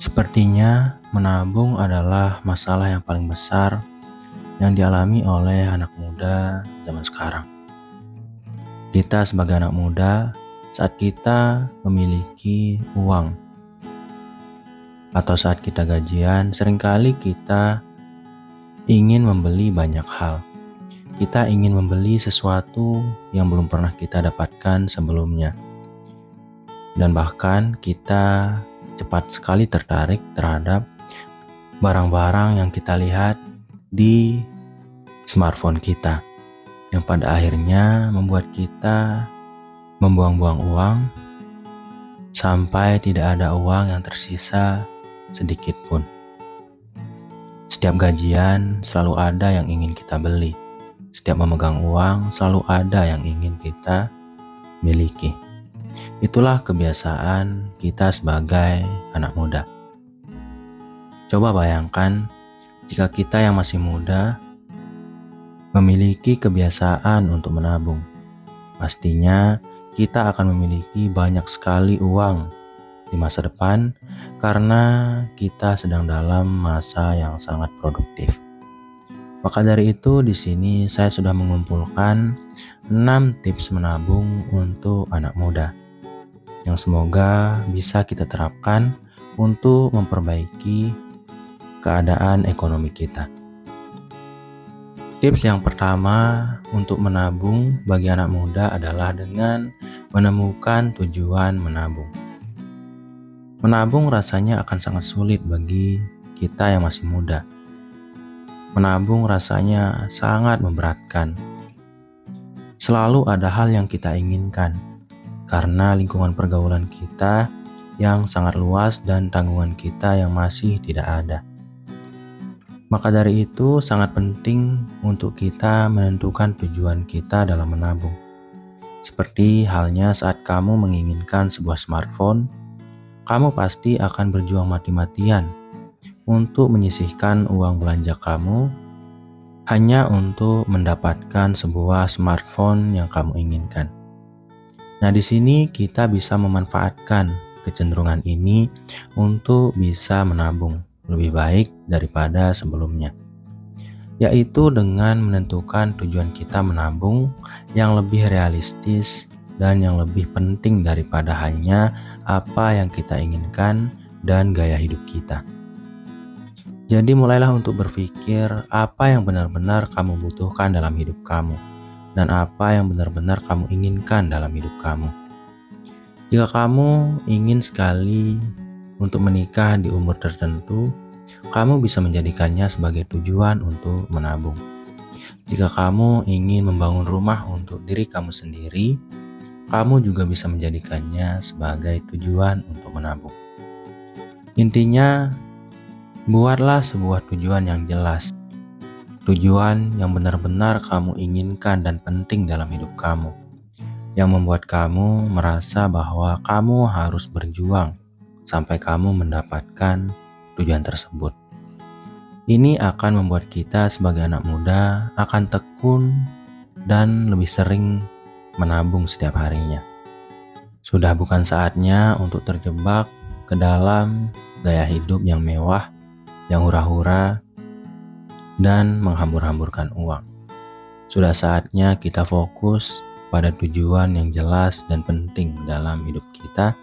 Sepertinya menabung adalah masalah yang paling besar yang dialami oleh anak muda zaman sekarang. Kita sebagai anak muda, saat kita memiliki uang atau saat kita gajian, seringkali kita ingin membeli banyak hal. Kita ingin membeli sesuatu yang belum pernah kita dapatkan sebelumnya. Dan bahkan kita cepat sekali tertarik terhadap barang-barang yang kita lihat di smartphone kita, yang pada akhirnya membuat kita membuang-buang uang sampai tidak ada uang yang tersisa sedikit pun. Setiap gajian selalu ada yang ingin kita beli. Setiap memegang uang selalu ada yang ingin kita miliki. Itulah kebiasaan kita sebagai anak muda. Coba bayangkan jika kita yang masih muda memiliki kebiasaan untuk menabung. Pastinya kita akan memiliki banyak sekali uang di masa depan karena kita sedang dalam masa yang sangat produktif. Maka dari itu di sini saya sudah mengumpulkan 6 tips menabung untuk anak muda yang semoga bisa kita terapkan untuk memperbaiki keadaan ekonomi kita. Tips yang pertama untuk menabung bagi anak muda adalah dengan menemukan tujuan menabung. Menabung rasanya akan sangat sulit bagi kita yang masih muda. Menabung rasanya sangat memberatkan. Selalu ada hal yang kita inginkan karena lingkungan pergaulan kita yang sangat luas dan tanggungan kita yang masih tidak ada. Maka dari itu sangat penting untuk kita menentukan tujuan kita dalam menabung. Seperti halnya saat kamu menginginkan sebuah smartphone, kamu pasti akan berjuang mati-matian untuk menyisihkan uang belanja kamu hanya untuk mendapatkan sebuah smartphone yang kamu inginkan. Nah, di sini kita bisa memanfaatkan kecenderungan ini untuk bisa menabung lebih baik daripada sebelumnya, yaitu dengan menentukan tujuan kita menabung yang lebih realistis dan yang lebih penting daripada hanya apa yang kita inginkan dan gaya hidup kita. Jadi mulailah untuk berpikir apa yang benar-benar kamu butuhkan dalam hidup kamu dan apa yang benar-benar kamu inginkan dalam hidup kamu. Jika kamu ingin sekali untuk menikah di umur tertentu, kamu bisa menjadikannya sebagai tujuan untuk menabung. Jika kamu ingin membangun rumah untuk diri kamu sendiri, kamu juga bisa menjadikannya sebagai tujuan untuk menabung. Intinya, buatlah sebuah tujuan yang jelas. Tujuan yang benar-benar kamu inginkan dan penting dalam hidup kamu, yang membuat kamu merasa bahwa kamu harus berjuang sampai kamu mendapatkan tujuan tersebut. Ini akan membuat kita sebagai anak muda akan tekun dan lebih sering menabung setiap harinya. Sudah bukan saatnya untuk terjebak ke dalam gaya hidup yang mewah, yang hura-hura, dan menghambur-hamburkan uang. Sudah saatnya kita fokus pada tujuan yang jelas dan penting dalam hidup kita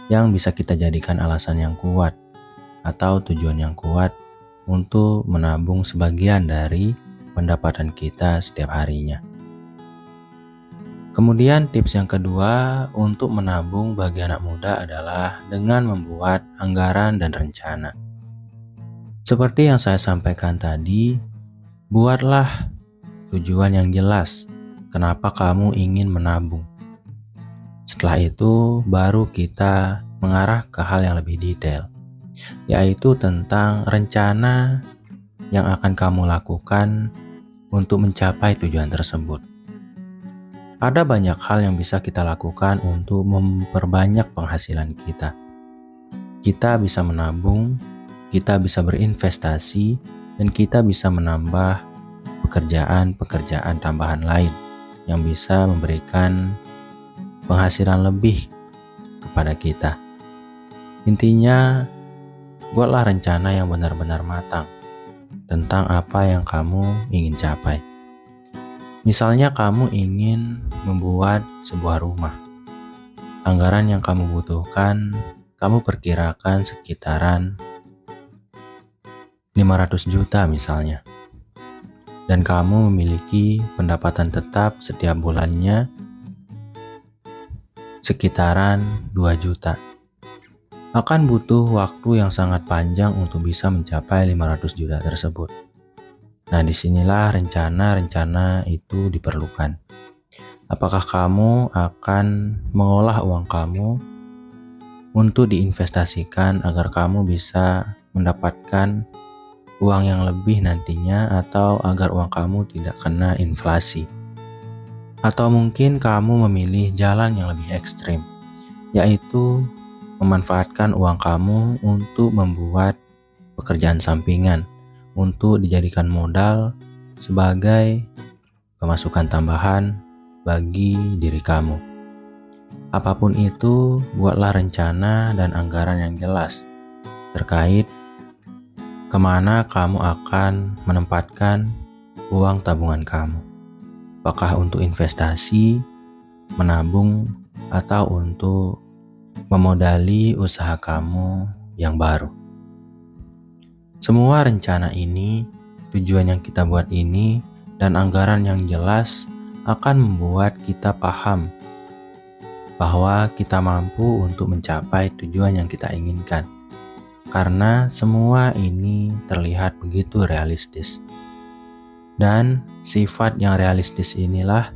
yang bisa kita jadikan alasan yang kuat atau tujuan yang kuat untuk menabung sebagian dari pendapatan kita setiap harinya. Kemudian tips yang kedua untuk menabung bagi anak muda adalah dengan membuat anggaran dan rencana. Seperti yang saya sampaikan tadi, buatlah tujuan yang jelas kenapa kamu ingin menabung. Setelah itu baru kita mengarah ke hal yang lebih detail, yaitu tentang rencana yang akan kamu lakukan untuk mencapai tujuan tersebut. Ada banyak hal yang bisa kita lakukan untuk memperbanyak penghasilan kita. Kita bisa menabung, kita bisa berinvestasi, dan kita bisa menambah pekerjaan-pekerjaan tambahan lain yang bisa memberikan penghasilan lebih kepada kita. Intinya, buatlah rencana yang benar-benar matang tentang apa yang kamu ingin capai. Misalnya kamu ingin membuat sebuah rumah. Anggaran yang kamu butuhkan, kamu perkirakan sekitaran 500 juta misalnya. Dan kamu memiliki pendapatan tetap setiap bulannya sekitaran 2 juta. Akan butuh waktu yang sangat panjang untuk bisa mencapai 500 juta tersebut. Nah, disinilah rencana-rencana itu diperlukan. Apakah kamu akan mengolah uang kamu untuk diinvestasikan agar kamu bisa mendapatkan uang yang lebih nantinya, atau agar uang kamu tidak kena inflasi? Atau mungkin kamu memilih jalan yang lebih ekstrim, yaitu memanfaatkan uang kamu untuk membuat pekerjaan sampingan untuk dijadikan modal sebagai pemasukan tambahan bagi diri kamu. Apapun itu, buatlah rencana dan anggaran yang jelas terkait kemana kamu akan menempatkan uang tabungan kamu. Apakah untuk investasi, menabung, atau untuk memodali usaha kamu yang baru. Semua rencana ini, tujuan yang kita buat ini, dan anggaran yang jelas akan membuat kita paham bahwa kita mampu untuk mencapai tujuan yang kita inginkan. Karena semua ini terlihat begitu realistis. Dan sifat yang realistis inilah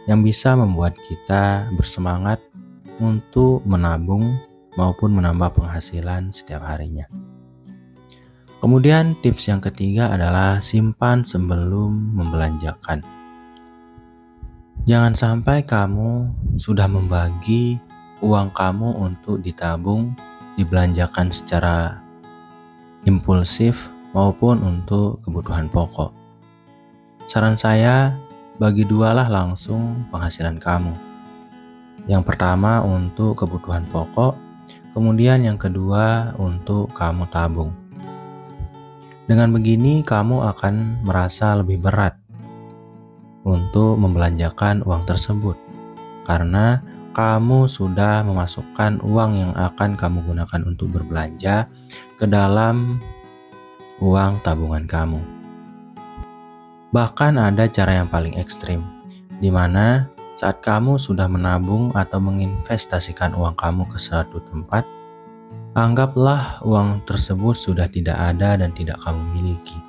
yang bisa membuat kita bersemangat untuk menabung maupun menambah penghasilan setiap harinya. Kemudian tips yang ketiga adalah simpan sebelum membelanjakan. Jangan sampai kamu sudah membagi uang kamu untuk ditabung, dibelanjakan secara impulsif maupun untuk kebutuhan pokok. Saran saya, bagi dualah langsung penghasilan kamu. Yang pertama untuk kebutuhan pokok, kemudian yang kedua untuk kamu tabung. Dengan begini kamu akan merasa lebih berat untuk membelanjakan uang tersebut, karena kamu sudah memasukkan uang yang akan kamu gunakan untuk berbelanja ke dalam uang tabungan kamu. Bahkan ada cara yang paling ekstrim, di mana saat kamu sudah menabung atau menginvestasikan uang kamu ke suatu tempat, anggaplah uang tersebut sudah tidak ada dan tidak kamu miliki.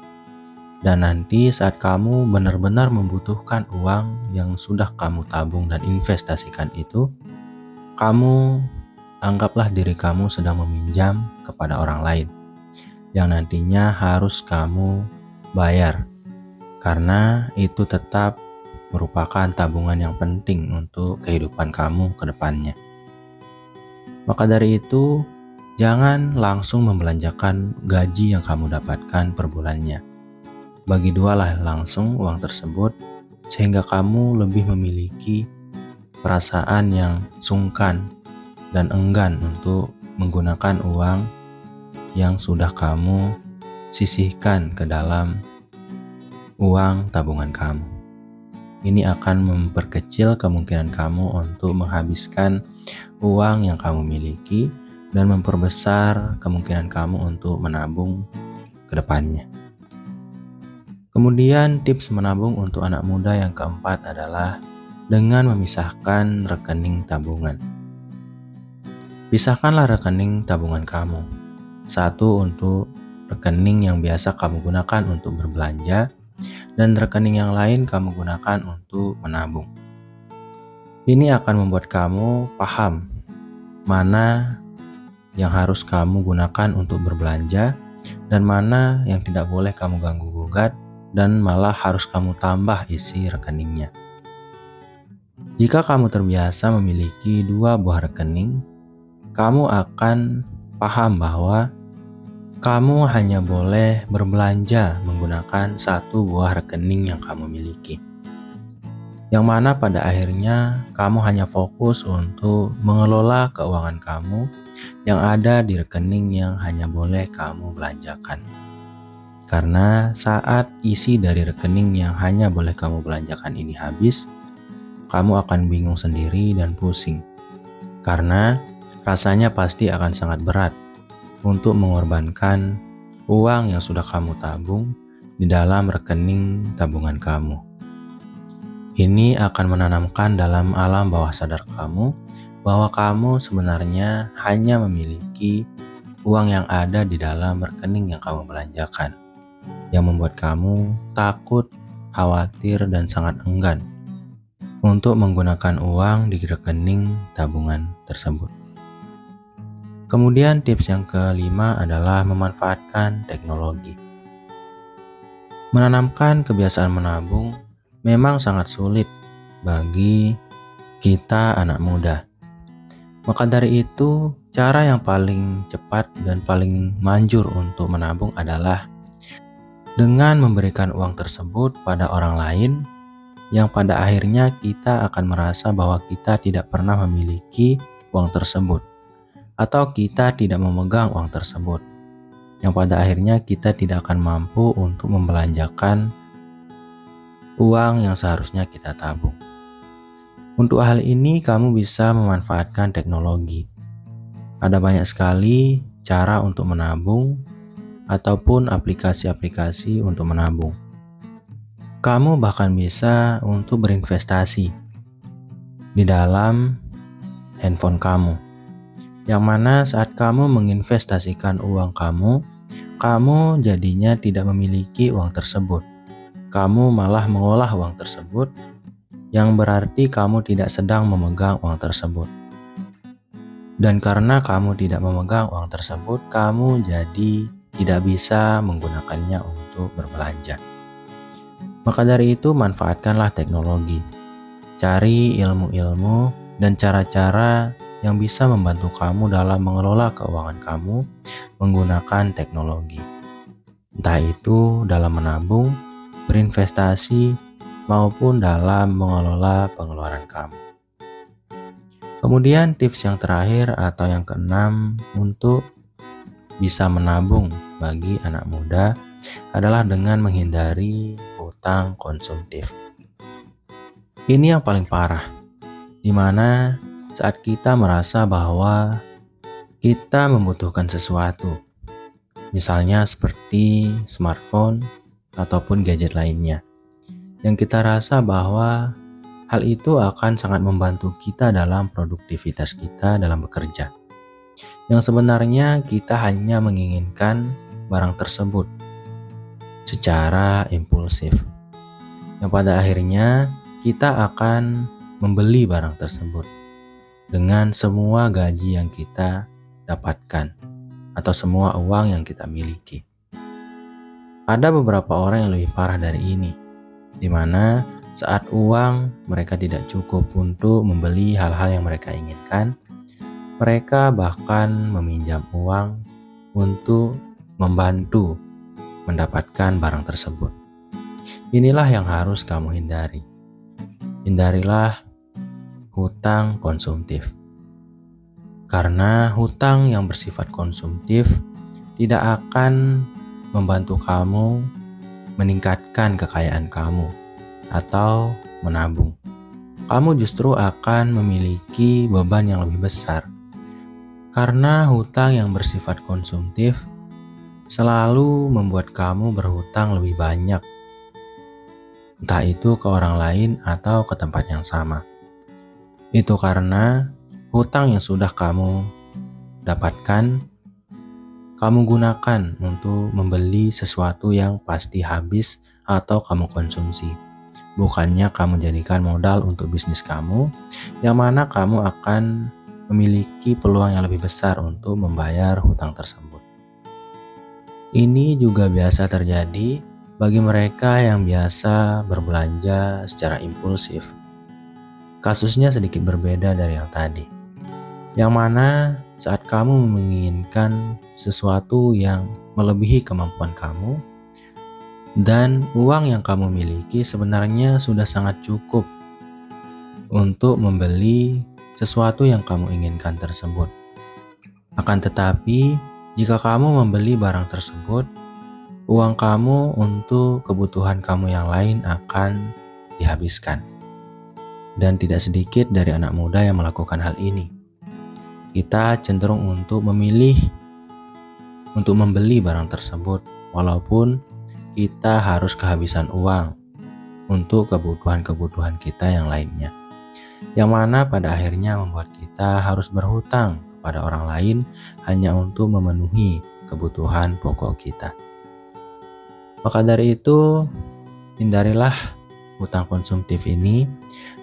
Dan nanti saat kamu benar-benar membutuhkan uang yang sudah kamu tabung dan investasikan itu, kamu anggaplah diri kamu sedang meminjam kepada orang lain, yang nantinya harus kamu bayar, karena itu tetap merupakan tabungan yang penting untuk kehidupan kamu ke depannya. Maka dari itu, jangan langsung membelanjakan gaji yang kamu dapatkan per bulannya. Bagi dualah langsung uang tersebut, sehingga kamu lebih memiliki perasaan yang sungkan dan enggan untuk menggunakan uang yang sudah kamu sisihkan ke dalam uang tabungan kamu. Ini akan memperkecil kemungkinan kamu untuk menghabiskan uang yang kamu miliki dan memperbesar kemungkinan kamu untuk menabung ke depannya. Kemudian tips menabung untuk anak muda yang keempat adalah dengan memisahkan rekening tabungan. Pisahkanlah rekening tabungan kamu. Satu untuk rekening yang biasa kamu gunakan untuk berbelanja, dan rekening yang lain kamu gunakan untuk menabung. Ini akan membuat kamu paham mana yang harus kamu gunakan untuk berbelanja dan mana yang tidak boleh kamu ganggu-gugat dan malah harus kamu tambah isi rekeningnya. Jika kamu terbiasa memiliki 2 buah rekening, kamu akan paham bahwa kamu hanya boleh berbelanja menggunakan 1 buah rekening yang kamu miliki. yang mana pada akhirnya kamu hanya fokus untuk mengelola keuangan kamu yang ada di rekening yang hanya boleh kamu belanjakan. Karena saat isi dari rekening yang hanya boleh kamu belanjakan ini habis, kamu akan bingung sendiri dan pusing. Karena rasanya pasti akan sangat berat untuk mengorbankan uang yang sudah kamu tabung di dalam rekening tabungan kamu. Ini akan menanamkan dalam alam bawah sadar kamu bahwa kamu sebenarnya hanya memiliki uang yang ada di dalam rekening yang kamu belanjakan, yang membuat kamu takut, khawatir, dan sangat enggan untuk menggunakan uang di rekening tabungan tersebut. Kemudian tips yang kelima adalah memanfaatkan teknologi. Menanamkan kebiasaan menabung memang sangat sulit bagi kita anak muda. Maka dari itu, cara yang paling cepat dan paling manjur untuk menabung adalah dengan memberikan uang tersebut pada orang lain yang pada akhirnya kita akan merasa bahwa kita tidak pernah memiliki uang tersebut atau kita tidak memegang uang tersebut, yang pada akhirnya kita tidak akan mampu untuk membelanjakan uang yang seharusnya kita tabung. Untuk hal ini kamu bisa memanfaatkan teknologi. Ada banyak sekali cara untuk menabung ataupun aplikasi-aplikasi untuk menabung. Kamu bahkan bisa untuk berinvestasi di dalam handphone kamu, yang mana saat kamu menginvestasikan uang kamu jadinya tidak memiliki uang tersebut. Kamu malah mengolah uang tersebut, yang berarti kamu tidak sedang memegang uang tersebut. Dan karena kamu tidak memegang uang tersebut, kamu jadi tidak bisa menggunakannya untuk berbelanja. Maka dari itu, manfaatkanlah teknologi. Cari ilmu-ilmu dan cara-cara yang bisa membantu kamu dalam mengelola keuangan kamu menggunakan teknologi. Entah itu dalam menabung, berinvestasi, maupun dalam mengelola pengeluaran kamu. Kemudian tips yang terakhir atau yang keenam untuk bisa menabung bagi anak muda adalah dengan menghindari hutang konsumtif. Ini yang paling parah, di mana saat kita merasa bahwa kita membutuhkan sesuatu, misalnya seperti smartphone ataupun gadget lainnya, yang kita rasa bahwa hal itu akan sangat membantu kita dalam produktivitas kita dalam bekerja. Yang sebenarnya kita hanya menginginkan barang tersebut secara impulsif, yang pada akhirnya kita akan membeli barang tersebut dengan semua gaji yang kita dapatkan atau semua uang yang kita miliki. Ada beberapa orang yang lebih parah dari ini, di mana saat uang mereka tidak cukup untuk membeli hal-hal yang mereka inginkan, mereka bahkan meminjam uang untuk membantu mendapatkan barang tersebut. Inilah yang harus kamu hindari. Hindarilah hutang konsumtif. Karena hutang yang bersifat konsumtif tidak akan membantu kamu meningkatkan kekayaan kamu atau menabung. Kamu justru akan memiliki beban yang lebih besar. Karena hutang yang bersifat konsumtif selalu membuat kamu berhutang lebih banyak, entah itu ke orang lain atau ke tempat yang sama. Itu karena hutang yang sudah kamu dapatkan, kamu gunakan untuk membeli sesuatu yang pasti habis atau kamu konsumsi. Bukannya kamu jadikan modal untuk bisnis kamu, yang mana kamu akan memiliki peluang yang lebih besar untuk membayar hutang tersebut. Ini juga biasa terjadi bagi mereka yang biasa berbelanja secara impulsif. Kasusnya sedikit berbeda dari yang tadi, yang mana saat kamu menginginkan sesuatu yang melebihi kemampuan kamu, dan uang yang kamu miliki sebenarnya sudah sangat cukup untuk membeli sesuatu yang kamu inginkan tersebut. Akan tetapi, jika kamu membeli barang tersebut, uang kamu untuk kebutuhan kamu yang lain akan dihabiskan. Dan tidak sedikit dari anak muda yang melakukan hal ini. Kita cenderung untuk memilih untuk membeli barang tersebut, walaupun kita harus kehabisan uang untuk kebutuhan-kebutuhan kita yang lainnya. Yang mana pada akhirnya membuat kita harus berhutang kepada orang lain hanya untuk memenuhi kebutuhan pokok kita. Maka dari itu, hindarilah hutang konsumtif ini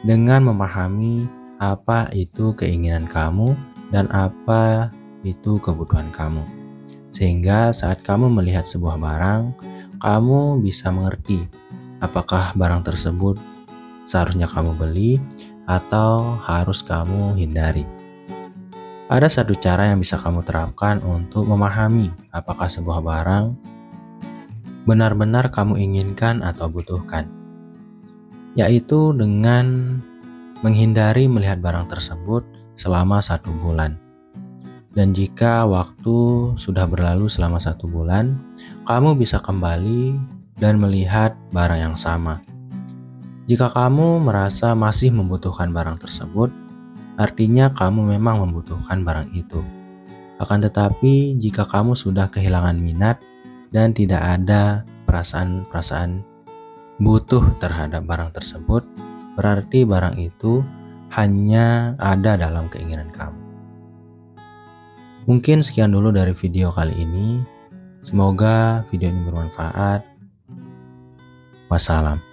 dengan memahami apa itu keinginan kamu dan apa itu kebutuhan kamu. Sehingga saat kamu melihat sebuah barang, kamu bisa mengerti apakah barang tersebut seharusnya kamu beli atau harus kamu hindari. Ada satu cara yang bisa kamu terapkan untuk memahami apakah sebuah barang benar-benar kamu inginkan atau butuhkan, yaitu dengan menghindari melihat barang tersebut selama 1 bulan. Dan jika waktu sudah berlalu selama 1 bulan, kamu bisa kembali dan melihat barang yang sama. Jika kamu merasa masih membutuhkan barang tersebut, artinya kamu memang membutuhkan barang itu. Akan tetapi, jika kamu sudah kehilangan minat dan tidak ada perasaan-perasaan butuh terhadap barang tersebut, berarti barang itu hanya ada dalam keinginan kamu. Mungkin sekian dulu dari video kali ini. Semoga video ini bermanfaat. Wassalam.